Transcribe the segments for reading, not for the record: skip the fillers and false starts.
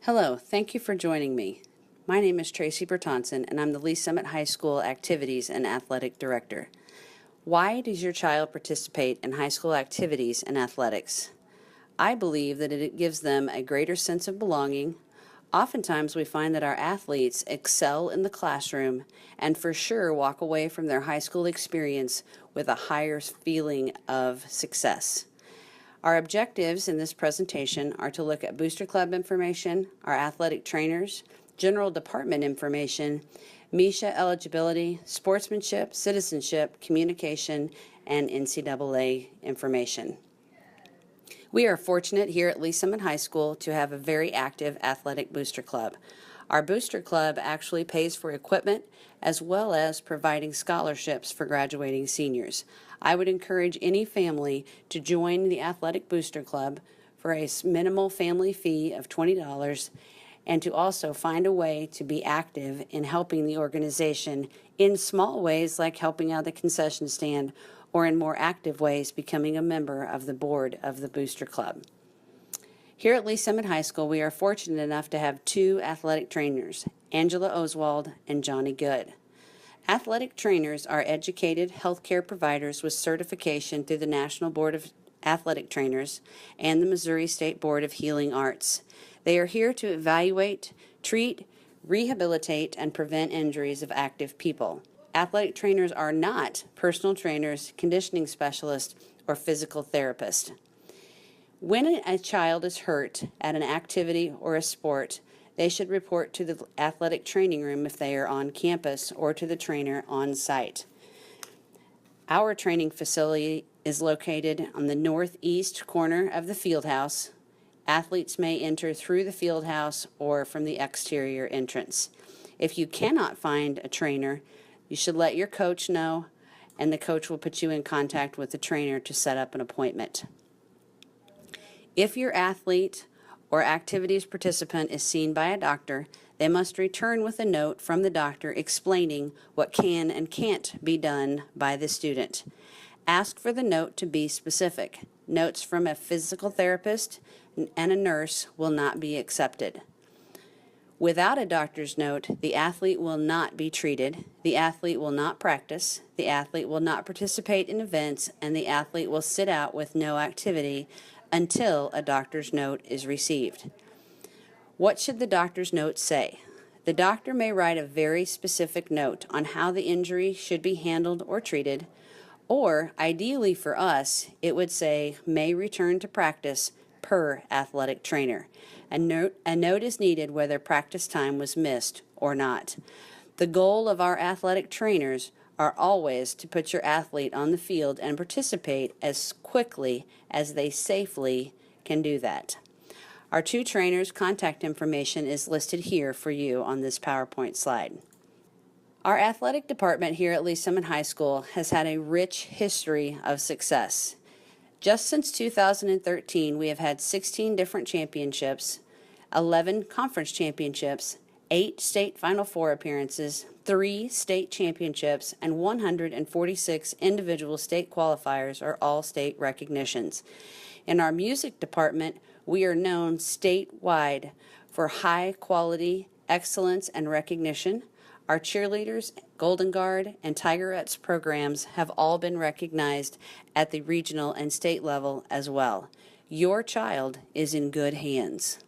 Hello, thank you for joining me. My name is Tracy Bertonson, and I'm the Lee Summit High School Activities and Athletic Director. Why does your child participate in high school activities and athletics? I believe that it gives them a greater sense of belonging. Oftentimes, we find that our athletes excel in the classroom and for sure walk away from their high school experience with a higher feeling of success. Our objectives in this presentation are to look at Booster Club information, our athletic trainers, general department information, MISHA eligibility, sportsmanship, citizenship, communication, and NCAA information. We are fortunate here at Lee Summit High School to have a very active athletic booster club. Our booster club actually pays for equipment as well as providing scholarships for graduating seniors. I would encourage any family to join the athletic booster club for a minimal family fee of $20 and to also find a way to be active in helping the organization in small ways like helping out the concession stand or in more active ways becoming a member of the board of the booster club. Here at Lee Summit High School, we are fortunate enough to have two athletic trainers, Angela Oswald and Johnny Good. Athletic trainers are educated healthcare providers with certification through the National Board of Athletic Trainers and the Missouri State Board of Healing Arts. They are here to evaluate, treat, rehabilitate, and prevent injuries of active people. Athletic trainers are not personal trainers, conditioning specialists, or physical therapists. When a child is hurt at an activity or a sport, they should report to the athletic training room if they are on campus or to the trainer on site. Our training facility is located on the northeast corner of the field house. Athletes may enter through the field house or from the exterior entrance. If you cannot find a trainer, you should let your coach know, and the coach will put you in contact with the trainer to set up an appointment. If your athlete or activities participant is seen by a doctor, they must return with a note from the doctor explaining what can and can't be done by the student. Ask for the note to be specific. Notes from a physical therapist and a nurse will not be accepted. Without a doctor's note, the athlete will not be treated, the athlete will not practice, the athlete will not participate in events, and the athlete will sit out with no activity until a doctor's note is received. What should the doctor's note say? The doctor may write a very specific note on how the injury should be handled or treated, or ideally for us, it would say, may return to practice per athletic trainer. A note is needed whether practice time was missed or not. The goal of our athletic trainers are always to put your athlete on the field and participate as quickly as they safely can do that. Our two trainers' contact information is listed here for you on this PowerPoint slide. Our athletic department here at Lee Summit High School has had a rich history of success. Just since 2013, we have had 16 different championships, 11 conference championships, 8 state Final Four appearances, 3 state championships, and 146 individual state qualifiers or all-state recognitions. In our music department, we are known statewide for high quality, excellence, and recognition. Our cheerleaders, Golden Guard, and Tigerettes programs have all been recognized at the regional and state level as well. Your child is in good hands.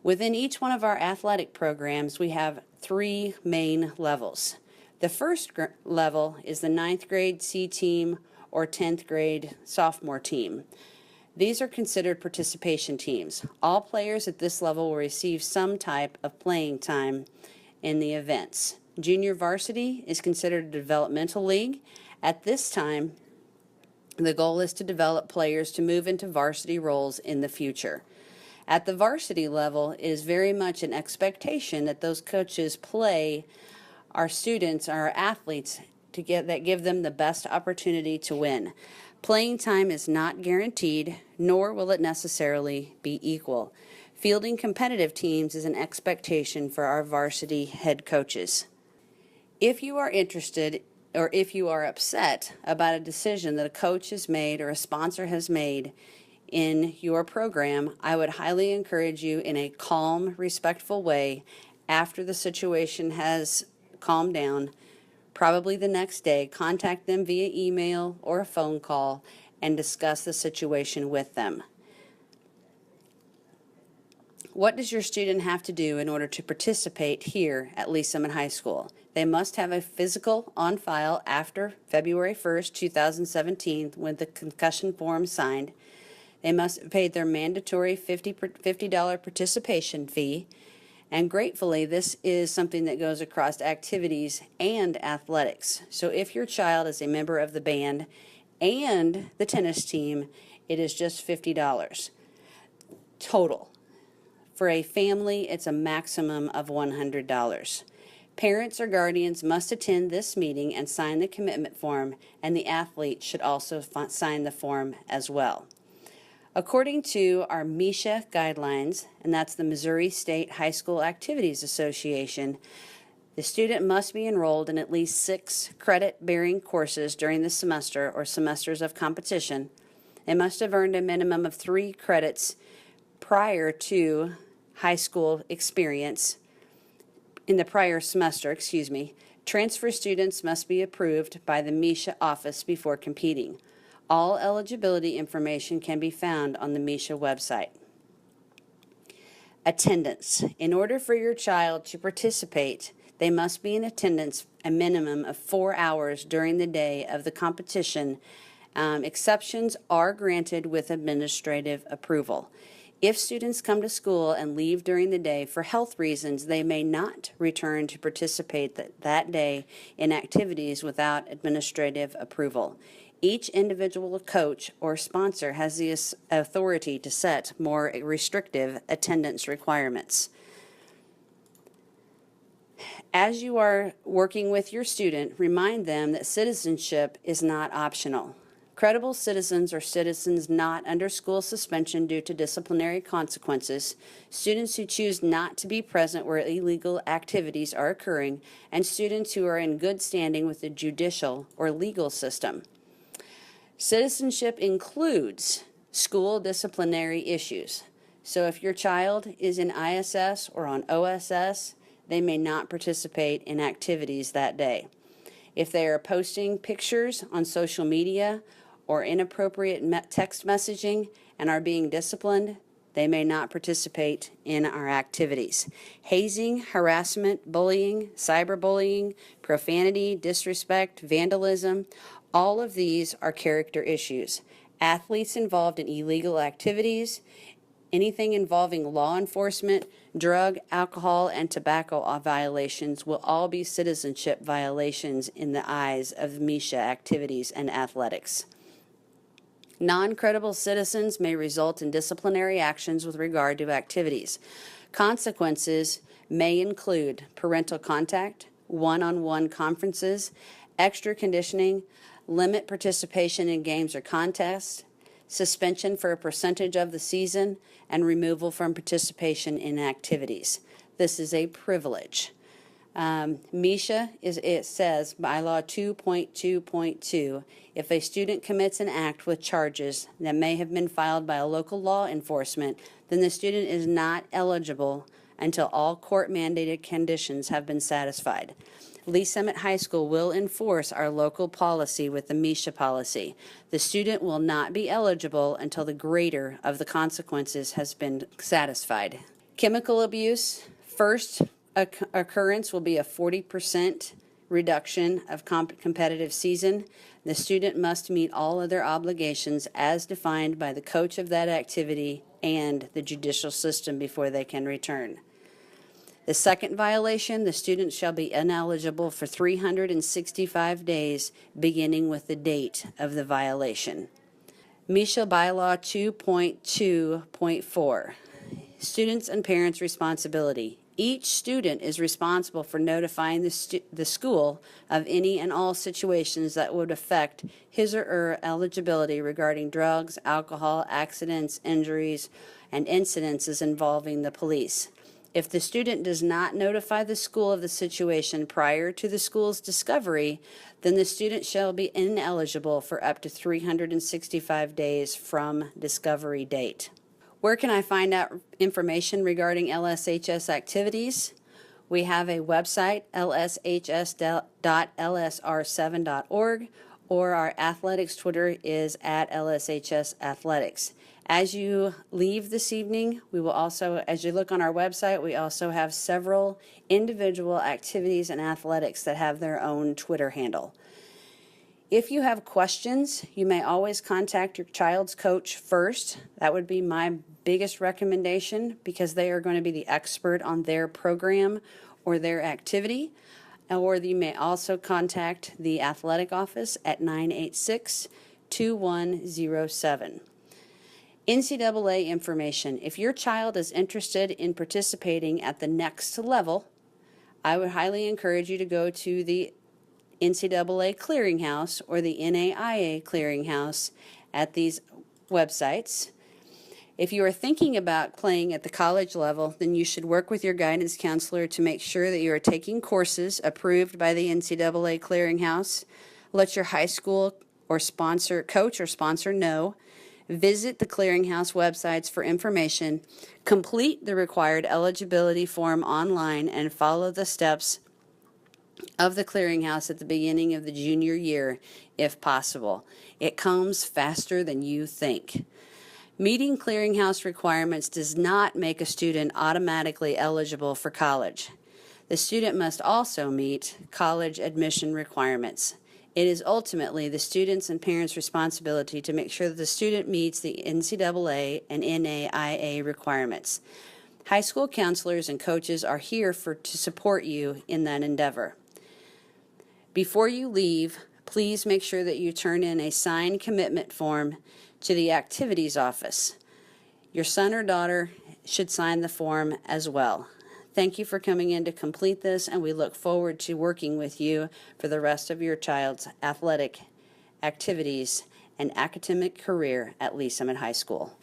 Within each one of our athletic programs, we have 3 main levels. The first level is the 9th grade C team or 10th grade sophomore team. These are considered participation teams. All players at this level will receive some type of playing time in the events. Junior varsity is considered a developmental league. At this time, the goal is to develop players to move into varsity roles in the future. At the varsity level, it is very much an expectation that those coaches play our students, our athletes, that give them the best opportunity to win. Playing time is not guaranteed, nor will it necessarily be equal. Fielding competitive teams is an expectation for our varsity head coaches. If you are interested or if you are upset about a decision that a coach has made or a sponsor has made in your program, I would highly encourage you in a calm, respectful way after the situation has calmed down, probably the next day, contact them via email or a phone call and discuss the situation with them. What does your student have to do in order to participate here at Lee Summit High School? They must have a physical on file after February 1st, 2017, with the concussion form signed. They must have paid their mandatory $50 participation fee. And gratefully, this is something that goes across activities and athletics. So if your child is a member of the band and the tennis team, it is just $50 total. For a family, it's a maximum of $100. Parents or guardians must attend this meeting and sign the commitment form, and the athlete should also sign the form as well. According to our MSHA guidelines, and that's the Missouri State High School Activities Association, the student must be enrolled in at least 6 credit-bearing courses during the semester or semesters of competition. They must have earned a minimum of 3 credits prior to high school experience in the prior semester, Transfer students must be approved by the MSHA office before competing. All eligibility information can be found on the MSHA website. Attendance. In order for your child to participate, they must be in attendance a minimum of 4 hours during the day of the competition. Exceptions are granted with administrative approval. If students come to school and leave during the day for health reasons, they may not return to participate that day in activities without administrative approval. Each individual coach or sponsor has the authority to set more restrictive attendance requirements. As you are working with your student, remind them that citizenship is not optional. Credible citizens are citizens not under school suspension due to disciplinary consequences, students who choose not to be present where illegal activities are occurring, and students who are in good standing with the judicial or legal system. Citizenship includes school disciplinary issues. So if your child is in ISS or on OSS, they may not participate in activities that day. If they are posting pictures on social media or inappropriate text messaging and are being disciplined, they may not participate in our activities. Hazing, harassment, bullying, cyberbullying, profanity, disrespect, vandalism, all of these are character issues. Athletes involved in illegal activities, anything involving law enforcement, drug, alcohol, and tobacco violations will all be citizenship violations in the eyes of MSHA activities and athletics. Non-credible citizens may result in disciplinary actions with regard to activities. Consequences may include parental contact, one-on-one conferences, extra conditioning, limit participation in games or contests, suspension for a percentage of the season, and removal from participation in activities. This is a privilege. MSHA, it says, bylaw 2.2.2, if a student commits an act with charges that may have been filed by a local law enforcement, then the student is not eligible until all court-mandated conditions have been satisfied. Lee Summit High School will enforce our local policy with the MSHA policy. The student will not be eligible until the greater of the consequences has been satisfied. Chemical abuse, first occurrence will be a 40% reduction of competitive season. The student must meet all other obligations as defined by the coach of that activity and the judicial system before they can return. The second violation, the student shall be ineligible for 365 days beginning with the date of the violation. MSHA bylaw 2.2.4, students and parents' responsibility. Each student is responsible for notifying the school of any and all situations that would affect his or her eligibility regarding drugs, alcohol, accidents, injuries, and incidences involving the police. If the student does not notify the school of the situation prior to the school's discovery, then the student shall be ineligible for up to 365 days from discovery date. Where can I find out information regarding LSHS activities? We have a website, lshs.lsr7.org, or our athletics Twitter is at LSHS Athletics. As you leave this evening, we will also, as you look on our website, we also have several individual activities and athletics that have their own Twitter handle. If you have questions, you may always contact your child's coach first. That would be my biggest recommendation because they are going to be the expert on their program or their activity. Or you may also contact the athletic office at 986-2107. NCAA information. If your child is interested in participating at the next level, I would highly encourage you to go to the NCAA Clearinghouse or the NAIA Clearinghouse at these websites. If you are thinking about playing at the college level, then you should work with your guidance counselor to make sure that you are taking courses approved by the NCAA Clearinghouse. Let your high school or coach or sponsor know. Visit the Clearinghouse websites for information, complete the required eligibility form online, and follow the steps of the Clearinghouse at the beginning of the junior year, if possible. It comes faster than you think. Meeting Clearinghouse requirements does not make a student automatically eligible for college. The student must also meet college admission requirements. It is ultimately the student's and parents' responsibility to make sure that the student meets the NCAA and NAIA requirements. High school counselors and coaches are here to support you in that endeavor. Before you leave, please make sure that you turn in a signed commitment form to the activities office. Your son or daughter should sign the form as well. Thank you for coming in to complete this, and we look forward to working with you for the rest of your child's athletic activities and academic career at Lee Summit High School.